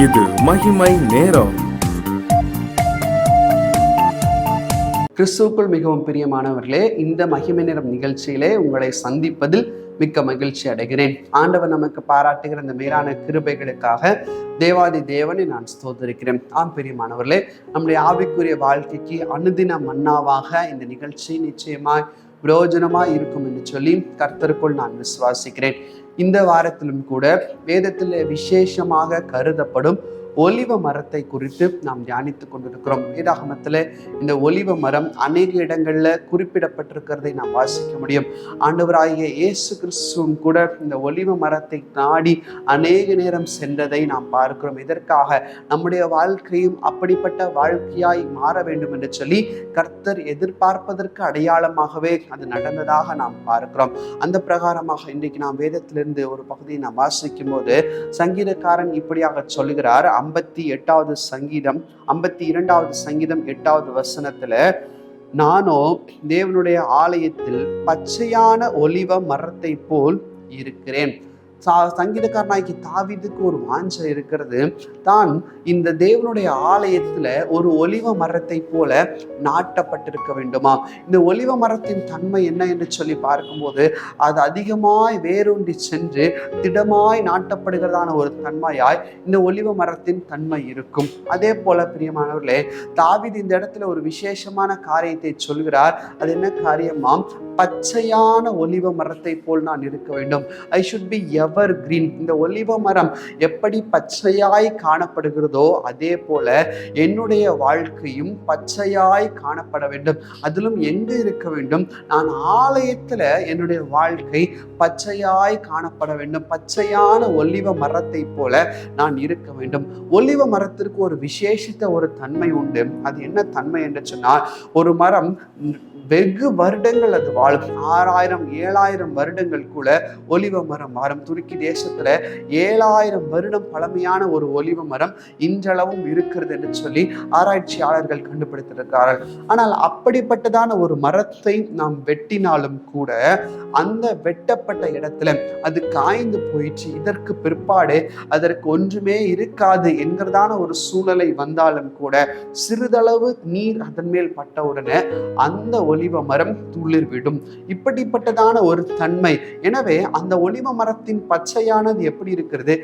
இது மகிமை நேரம். கிறிஸ்துவுக்குள் மிகவும் பிரியமானவர்களே, இந்த மகிமை நேரம் நிகழ்ச்சியிலே உங்களை சந்திப்பதில் மிக்க மகிழ்ச்சி அடைகிறேன். ஆண்டவர் நமக்கு பாராட்டுகிற இந்த மேலான கிருபைகளுக்காக தேவாதி தேவனை நான் ஸ்தோத்திரிக்கிறேன். பிரியமானவர்களே, நம்முடைய ஆவிக்குரிய வாழ்க்கைக்கு அனுதின மன்னாவாக இந்த நிகழ்ச்சி நிச்சயமாய் பிரயோஜனமாய் இருக்கும் என்று சொல்லி கர்த்தருக்குள் நான் விசுவாசிக்கிறேன். இந்த வாரத்திலும் கூட வேதத்தில் விசேஷமாக கருதப்படும் ஒலிவ மரத்தை குறித்து நாம் தியானித்துக் கொண்டிருக்கிறோம். வேதாகமத்தில் இந்த ஒலிவ மரம் அநேக இடங்கள்ல குறிப்பிடப்பட்டிருக்கிறதை நாம் வாசிக்க முடியும். ஆண்டவராகிய இயேசு கிறிஸ்துவும் கூட இந்த ஒலிவ மரத்தை நாடி அநேக நேரம் சென்றதை நாம் பார்க்கிறோம். இதற்காக நம்முடைய வாழ்க்கையும் அப்படிப்பட்ட வாழ்க்கையாய் மாற வேண்டும் என்று சொல்லி கர்த்தர் எதிர்பார்ப்பதற்கு அடையாளமாகவே அது நடந்ததாக நாம் பார்க்கிறோம். அந்த பிரகாரமாக இன்றைக்கு நாம் வேதத்திலிருந்து ஒரு பகுதியை நாம் வாசிக்கும் போது சங்கீதக்காரன் இப்படியாக சொல்லுகிறார். 58வது சங்கீதம் 52வது சங்கீதம் 8வது வசனத்துல, நானோ தேவனுடைய ஆலயத்தில் பச்சையான ஒலிவ மரத்தை போல் இருக்கிறேன். சங்கீதக்காரனாகி தாவீதுக்கு ஒரு வாஞ்சை இருக்கிறது. தான் இந்த தேவனுடைய ஆலயத்துல ஒரு ஒலிவ மரத்தை போல நாட்டப்பட்டிருக்க வேண்டுமா. இந்த ஒலிவ மரத்தின் தன்மை என்ன என்று சொல்லி பார்க்கும்போது அது அதிகமாய் வேரூன்றி சென்று திடமாய் நாட்டப்படுகிறதான ஒரு தன்மையாய் இந்த ஒலிவ மரத்தின் தன்மை இருக்கும். அதே போல பிரியமானவர்களே, தாவீது இந்த இடத்துல ஒரு விசேஷமான காரியத்தை சொல்கிறார். அது என்ன காரியமாம்? பச்சையான ஒலிவ மரத்தை போல் நான் இருக்க வேண்டும். I should be ever green. இந்த ஒலிவ மரம் எப்படி பச்சையாய் காணப்படுகிறதோ அதே போல என்னுடைய வாழ்க்கையும் பச்சையாய் காணப்பட வேண்டும். அதிலும் எங்க இருக்க வேண்டும்? நான் ஆலயத்துல என்னுடைய வாழ்க்கை பச்சையாய் காணப்பட வேண்டும். பச்சையான ஒலிவ மரத்தை போல நான் இருக்க வேண்டும். ஒலிவ மரத்திற்கு ஒரு விசேஷித்த ஒரு தன்மை உண்டு. அது என்ன தன்மை என்று சொன்னால், ஒரு மரம் வெகு வருடங்கள் அது வாழும். 6000 7000 வருடங்கள் கூட ஒலிவ மரம் வாழும். துருக்கி தேசத்துல 7000 வருடம் பழமையான ஒரு ஒலிவ மரம் இன்றளவும் இருக்கிறது என்று சொல்லி ஆராய்ச்சியாளர்கள் கண்டுபிடித்திருக்கிறார்கள். ஆனால் அப்படிப்பட்டதான ஒரு மரத்தை நாம் வெட்டினாலும் கூட அந்த வெட்டப்பட்ட இடத்துல அது காய்ந்து போயிடுச்சு. இதற்கு பிற்பாடு அதற்கு ஒன்றுமே இருக்காது என்கிறதான ஒரு சூழலை வந்தாலும் கூட சிறிதளவு நீர் அதன் மேல் பட்டவுடனே அந்த ஒலிவ மரம் துளிர் விடும். இப்படிப்பட்டதான ஒரு தன்மை. எனவே அந்த ஒலிவ மரத்தின் பச்சையானது எப்படி இருக்கிறது?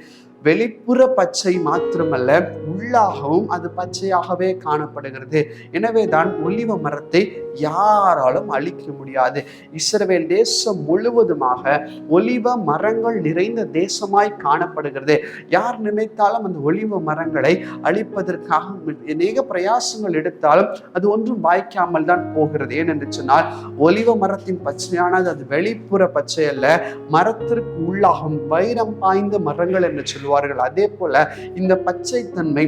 வெளிப்புற பச்சை மாத்திரமல்ல, உள்ளாகவும் அது பச்சையாகவே காணப்படுகிறது. எனவே தான் ஒலிவ மரத்தை யாராலும் அழிக்க முடியாது. இஸ்ரவேல் தேசம் முழுவதுமாக ஒலிவ மரங்கள் நிறைந்த தேசமாய் காணப்படுகிறது. யார் நினைத்தாலும் அந்த ஒலிவ மரங்களை அழிப்பதற்காக அநேக பிரயாசங்கள் எடுத்தாலும் அது ஒன்றும் வாய்க்காமல் தான் போகிறது. ஏனென்று சொன்னால், ஒலிவ மரத்தின் பச்சையானது அது வெளிப்புற பச்சை அல்ல, மரத்திற்கு உள்ளாகும் வைரம் பாய்ந்த மரங்கள் என்று சொல்லுவார்கள். அதே போல இந்த பச்சை தன்மை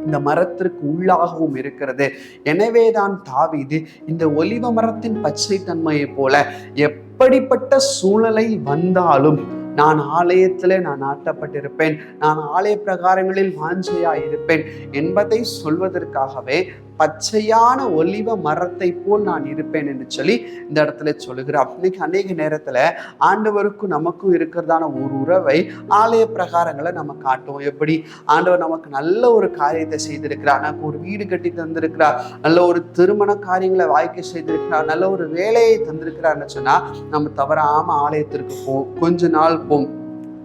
இந்த மரத்திற்கு உள்ளாகவும் இருக்கிறது. எனவேதான் தாவீது இந்த ஒலிவ மரத்தின் பச்சை தன்மையை போல எப்படிப்பட்ட சூழலை வந்தாலும் நான் ஆலயத்திலே நான் நாட்டப்பட்டிருப்பேன், நான் ஆலய பிரகாரங்களில் வாஞ்சையாய் இருப்பேன் என்பதை சொல்வதற்காகவே பச்சையான ஒலிவ மரத்தை போல் நான் இருப்பேன் என்று சொல்லி இந்த இடத்துல சொல்லுகிறார். இன்னைக்கு அநேக நேரத்துல ஆண்டவருக்கும் நமக்கும் இருக்கிறதான ஒரு உறவை ஆலய பிரகாரங்களை நம்ம காட்டுவோம். எப்படி? ஆண்டவர் நமக்கு நல்ல ஒரு காரியத்தை செய்திருக்கிறார், நமக்கு ஒரு வீடு கட்டி தந்திருக்கிறார், நல்ல ஒரு திருமண காரியங்களை வாய்க்க செய்திருக்கிறார், நல்ல ஒரு வேலையை தந்திருக்கிறார்னு சொன்னா நம்ம தவறாம ஆலயத்திற்கு போவோம். கொஞ்ச நாள் போம்,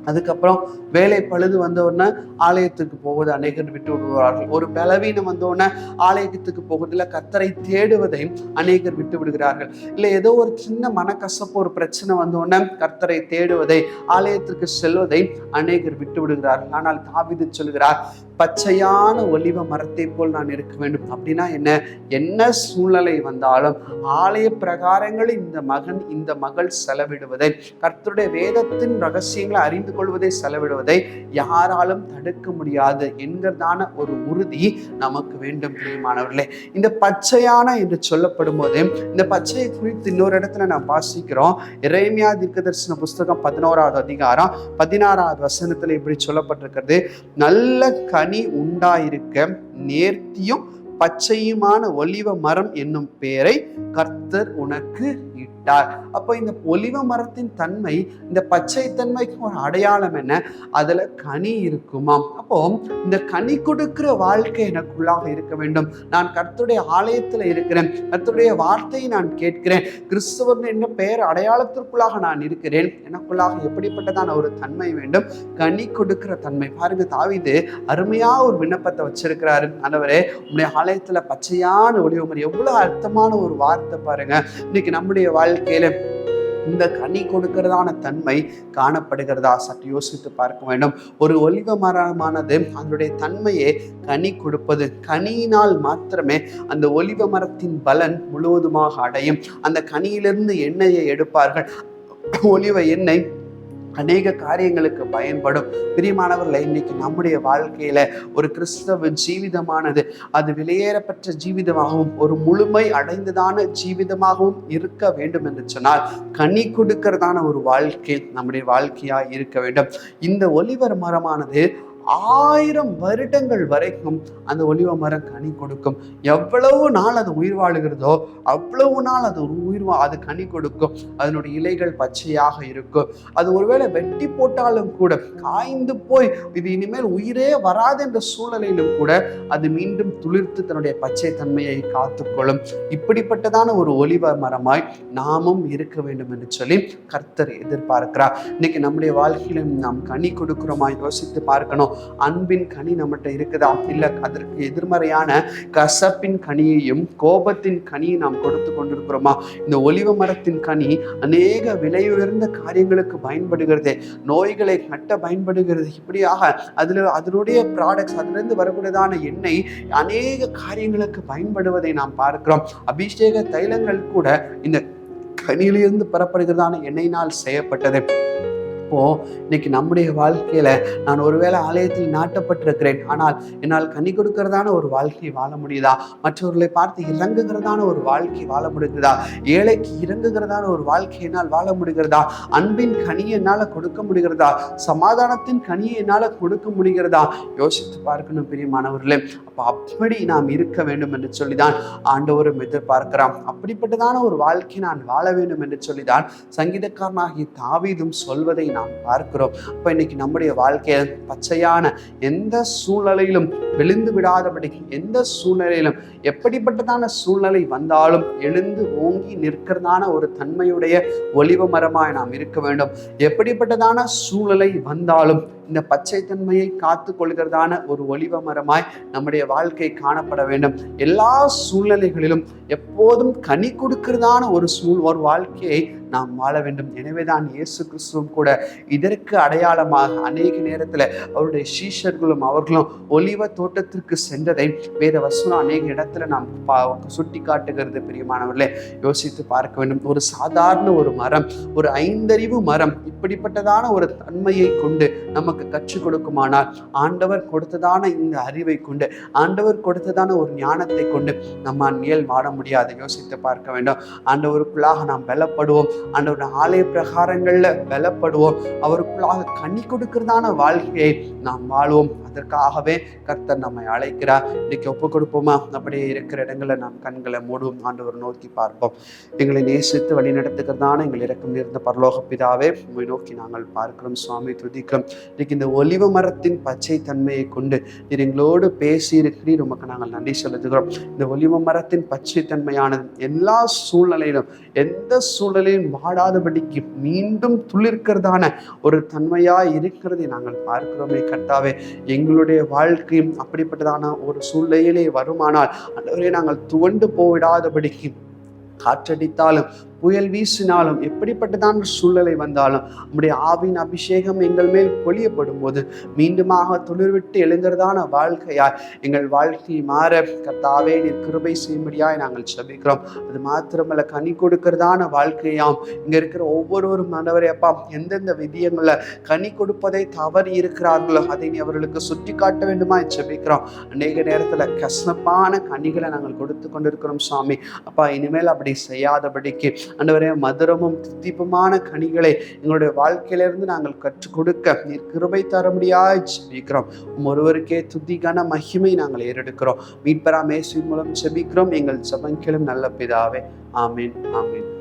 அதுக்கப்புறம் வேலை பழுது வந்தவுடனே ஆலயத்துக்கு போவது அநேகர் விட்டு விடுவார்கள். ஒரு பலவீனம் வந்தவுடனே ஆலயத்துக்கு போவதில் கர்த்தரை தேடுவதை அநேகர் விட்டு விடுகிறார்கள். இல்லை ஏதோ ஒரு சின்ன மனக்கசப்பு ஒரு பிரச்சனை வந்தவுடனே கர்த்தரை தேடுவதை ஆலயத்திற்கு செல்வதை அநேகர் விட்டு விடுகிறார்கள். ஆனால் தாவீது சொல்கிறார், பச்சையான ஒலிவ மரத்தை போல் நான் இருக்க வேண்டும். அப்படின்னா என்ன சூழ்நிலை வந்தாலும் ஆலய பிரகாரங்களில் இந்த மகன் இந்த மகள் செலவிடுவதை, கர்த்தருடைய வேதத்தின் ரகசியங்களை அறிந்து கொள்வதை செலவிடுவதை யாராலும் தடுக்க முடியாது என்கிறதான ஒரு உறுதி நமக்கு வேண்டும். பிரியமானவர்களே, இந்த பச்சையான என்று சொல்லப்படும் போது இந்த பச்சையை குறித்து இன்னொரு இடத்துல நாம் வாசிக்கிறோம். எரேமியா தீர்க்கதரிசன புஸ்தகம் 11வது அதிகாரம் 16வது வசனத்துல இப்படி சொல்லப்பட்டிருக்கிறது, நல்ல கனி உண்டாயிருக்க நேர்த்தியும் பச்சையுமான ஒலிவ மரம் என்னும் பெயரை கர்த்தர் உனக்கு இட்டார். அப்போ இந்த ஒலிவ மரத்தின் தன்மை, இந்த பச்சை தன்மைக்கு ஒரு அடையாளம் என்ன? அதுல கனி இருக்குமாம். அப்போ இந்த கனி கொடுக்கிற வாழ்க்கை எனக்குள்ளாக இருக்க வேண்டும். நான் கர்த்தருடைய ஆலயத்துல இருக்கிறேன், கர்த்தருடைய வார்த்தையை நான் கேட்கிறேன், கிறிஸ்தவர் என்ற பெயர் அடையாளத்திற்குள்ளாக நான் இருக்கிறேன். எனக்குள்ளாக எப்படிப்பட்டதான ஒரு தன்மை வேண்டும்? கனி கொடுக்கிற தன்மை. பாருங்க, தாவீது அருமையா ஒரு விண்ணப்பத்தை வச்சிருக்கிறாரு. ஆண்டவரே, உங்களுடைய ஆலயத்துல பச்சையான ஒலிவமரம், எவ்வளவு அர்த்தமான ஒரு வார்த்தை பாருங்க. இன்னைக்கு நம்முடைய வாழ்க்கையில இந்த கனி கொடுக்கிறதான தன்மை காணப்படுகிறதா? சற்று யோசித்து பார்க்க வேண்டும். ஒரு ஒலிவ மரமானது அதனுடைய தன்மையே கனி கொடுப்பது. கனியினால் மாத்திரமே அந்த ஒலிவ மரத்தின் பலன் முழுவதுமாக அடையும். அந்த கனியிலிருந்து எண்ணெயை எடுப்பார்கள். ஒலிவ எண்ணெய் அநேக காரியங்களுக்கு பயன்படும். பிரியமானவர்களை, இன்னைக்கு நம்முடைய வாழ்க்கையில ஒரு கிறிஸ்தவ ஜீவிதமானது அது வெளியேறப்பட்ட ஜீவிதமாகவும் ஒரு முழுமை அடைந்ததான ஜீவிதமாகவும் இருக்க வேண்டும் என்று சொன்னால் கனி கொடுக்கிறதான ஒரு வாழ்க்கை நம்முடைய வாழ்க்கையா இருக்க வேண்டும். இந்த ஒலிவ மரமானது 1000 வருடங்கள் வரைக்கும் அந்த ஒலிவ மரம் கனி கொடுக்கும். எவ்வளவு நாள் அது உயிர் வாழுகிறதோ அவ்வளவு நாள் அது கனி கொடுக்கும். அதனுடைய இலைகள் பச்சையாக இருக்கும். அது ஒருவேளை வெட்டி போட்டாலும் கூட, காய்ந்து போய் இது இனிமேல் உயிரே வராது என்ற சூழ்நிலையிலும் கூட அது மீண்டும் துளிர்த்து தன்னுடைய பச்சை தன்மையை காத்துக்கொள்ளும். இப்படிப்பட்டதான ஒரு ஒலிவ மரமாய் நாமும் இருக்க வேண்டும் என்று சொல்லி கர்த்தர் எதிர்பார்க்கிறார். இன்னைக்கு நம்முடைய வாழ்க்கையில நாம் கனி கொடுக்கிறோமா? யோசித்து பார்க்கணும். அன்பின் கனி நம்மகிட்ட இருக்குதா? இல்ல அதற்கு எதிர்மறையான கசப்பின் கனியையும் கோபத்தின் கனியை நாம் கொடுத்து கொண்டிருக்கிறோமா? இந்த ஒலிவ மரத்தின் கனி அநேக விலை உயர்ந்த காரியங்களுக்கு பயன்படுகிறது, நோய்களை கட்ட பயன்படுகிறது. இப்படியாக அதனுடைய ப்ராடக்ட்ஸ், அதுல இருந்து வரக்கூடியதான எண்ணெய் அநேக காரியங்களுக்கு பயன்படுவதை நாம் பார்க்கிறோம். அபிஷேக தைலங்கள் கூட இந்த கனியிலிருந்து பெறப்படுகிறதான எண்ணெயினால் செய்யப்பட்டது. இப்போ இன்னைக்கு நம்முடைய வாழ்க்கையில நான் ஒருவேளை ஆலயத்தில் நாட்டப்பட்டிருக்கிறேன், ஆனால் என்னால் கனி கொடுக்கிறதான ஒரு வாழ்க்கை வாழ முடியுதா? மற்றவர்களை பார்த்து இறங்குகிறதான ஒரு வாழ்க்கை வாழ முடிகிறதா? ஏழைக்கு இறங்குகிறதான ஒரு வாழ்க்கை என்னால் வாழ முடிகிறதா? அன்பின் கனியை என்னால கொடுக்க முடிகிறதா? சமாதானத்தின் கனியை என்னால கொடுக்க முடிகிறதா? யோசித்து பார்க்கணும் பிரியமானவர்களே. அப்ப அப்படி நாம் இருக்க வேண்டும் என்று சொல்லிதான் ஆண்டவரும் எதிர்பார்க்கிறான். அப்படிப்பட்டதான ஒரு வாழ்க்கை நான் வாழ வேண்டும் என்று சொல்லிதான் சங்கீதக்காரனாகிய தாவீதும் சொல்வதை நாம் பார்க்கிறோம். அப்ப இன்னைக்கு நம்முடைய வாழ்க்கையில பச்சையான எந்த சூழ்நிலையிலும் விழுந்து விடாதபடி, எந்த சூழ்நிலையிலும் எப்படிப்பட்டதான சூழ்நிலை வந்தாலும் எழுந்து ஓங்கி நிற்கிறதான ஒரு தன்மையுடைய ஒலிவ மரமாய் நாம் இருக்க வேண்டும். எப்படிப்பட்டதான சூழ்நிலை வந்தாலும் இந்த பச்சை தன்மையை காத்து கொள்கிறதான ஒரு ஒலிவ மரமாய் நம்முடைய வாழ்க்கை காணப்பட வேண்டும். எல்லா சூழ்நிலைகளிலும் எப்போதும் கனி கொடுக்கிறதான ஒரு வாழ்க்கையை நாம் வாழ வேண்டும். எனவேதான் இயேசு கிறிஸ்துவும் கூட இதற்கு அடையாளமாக அநேக நேரத்துல அவருடைய சீஷர்களும் அவர்களும் ஒலிவ தோட்டத்திற்கு சென்றதை வேத வசனம் அநேக இடத்துல நாம் சுட்டி காட்டுகிறது. பிரியமானவர்களே, யோசித்து பார்க்க வேண்டும். ஒரு சாதாரண ஒரு மரம், ஒரு 5 அறிவு மரம் இப்படிப்பட்டதான ஒரு தன்மையை கொண்டு நமக்கு கற்றுக் கொடுக்குமானால், ஆண்டவர் கொடுத்ததான இந்த அறிவை கொண்டு, ஆண்டவர் கொடுத்ததான ஒரு ஞானத்தை கொண்டு நம்ம மேல் வாழ முடியாது. யோசித்து பார்க்க வேண்டும். ஆண்டவருக்குள்ளாக நாம் பலப்படுவோம், ஆண்டவருடைய ஆலய பிரகாரங்கள்ல பலப்படுவோம், அவருக்குள்ளாக கனி கொடுக்கிறதான வாழ்க்கையை நாம் வாழ்வோம். அதற்காகவே கர்த்தர் நம்மை அழைக்கிறார். இன்னைக்கு ஒப்பு கொடுப்போமா? அப்படியே இருக்கிற இடங்களை நாம் கண்களை மூடுவோம், ஆண்டவர் நோக்கி பார்ப்போம். எங்களை நேசித்து வழி நடத்துகிறதான எங்கள் இரக்கம் இருந்த பரலோக பிதாவே, உண்மை நோக்கி நாங்கள் பார்க்கிறோம் சுவாமி, துதிக்கிறோம். இன்னைக்கு இந்த ஒலிவ மரத்தின் பச்சை தன்மையை கொண்டு நீர் எங்களோடு பேசி இருக்கிறீர், உமக்கு நாங்கள் நன்றி செலுத்துகிறோம். இந்த ஒலிவ மரத்தின் பச்சை தன்மையானது எல்லா சூழ்நிலையிலும், எந்த சூழ்நிலையும் வாடாதபடிக்கு மீண்டும் துளிர்க்கிறதான ஒரு தன்மையா இருக்கிறதை நாங்கள் பார்க்கிறோமே கர்த்தாவே. எங்களுடைய வாழ்க்கையும் அப்படிப்பட்டதான ஒரு சூழ்நிலையிலே வருமானால் ஆண்டவரே, நாங்கள் துவண்டு போய்விடாதபடிக்கு காற்றடித்தாலும் புயல் வீசினாலும் எப்படிப்பட்டதான சூழ்நிலை வந்தாலும் நம்முடைய ஆவின் அபிஷேகம் எங்கள் மேல் பொழியப்படும் போது மீண்டுமாக துளிர்விட்டு எழுங்கிறதான வாழ்க்கையாய் எங்கள் வாழ்க்கை மாற கர்த்தாவே நீர் கிருபை செய்யும்படியாய் நாங்கள் ஜெபிக்கிறோம். அது மாத்திரமல்ல, கனி கொடுக்கிறதான வாழ்க்கையாம் இங்க இருக்கிற ஒவ்வொருவரும் ஆண்டவரே அப்பா, எந்தெந்த விதியங்களை கனி கொடுப்பதை தவறி இருக்கிறார்களோ அதை நீ அவர்களுக்கு சுட்டி காட்ட வேண்டுமா ஜெபிக்கிறோம். அநேக நேரத்துல கசப்பான கனிகளை நாங்கள் கொடுத்து கொண்டிருக்கிறோம் சுவாமி. அப்பா, இனிமேல் அப்படி செய்யாதபடிக்கு ஆண்டவரே, மதுரமும் தித்திப்புமான கனிகளை எங்களுடைய வாழ்க்கையிலிருந்து நாங்கள் கற்றுக் கொடுக்க நீர் கிருபை தர முடியாய் ஜெபிக்கிறோம். ஒருவருக்கே துதிக்கான மகிமை நாங்கள் ஏறெடுக்கிறோம். மீட்பராம் இயேசுவின் மூலம் ஜெபிக்கிறோம் எங்கள் ஜெபங்களும் நல்ல பிதாவே. ஆமீன், ஆமீன்.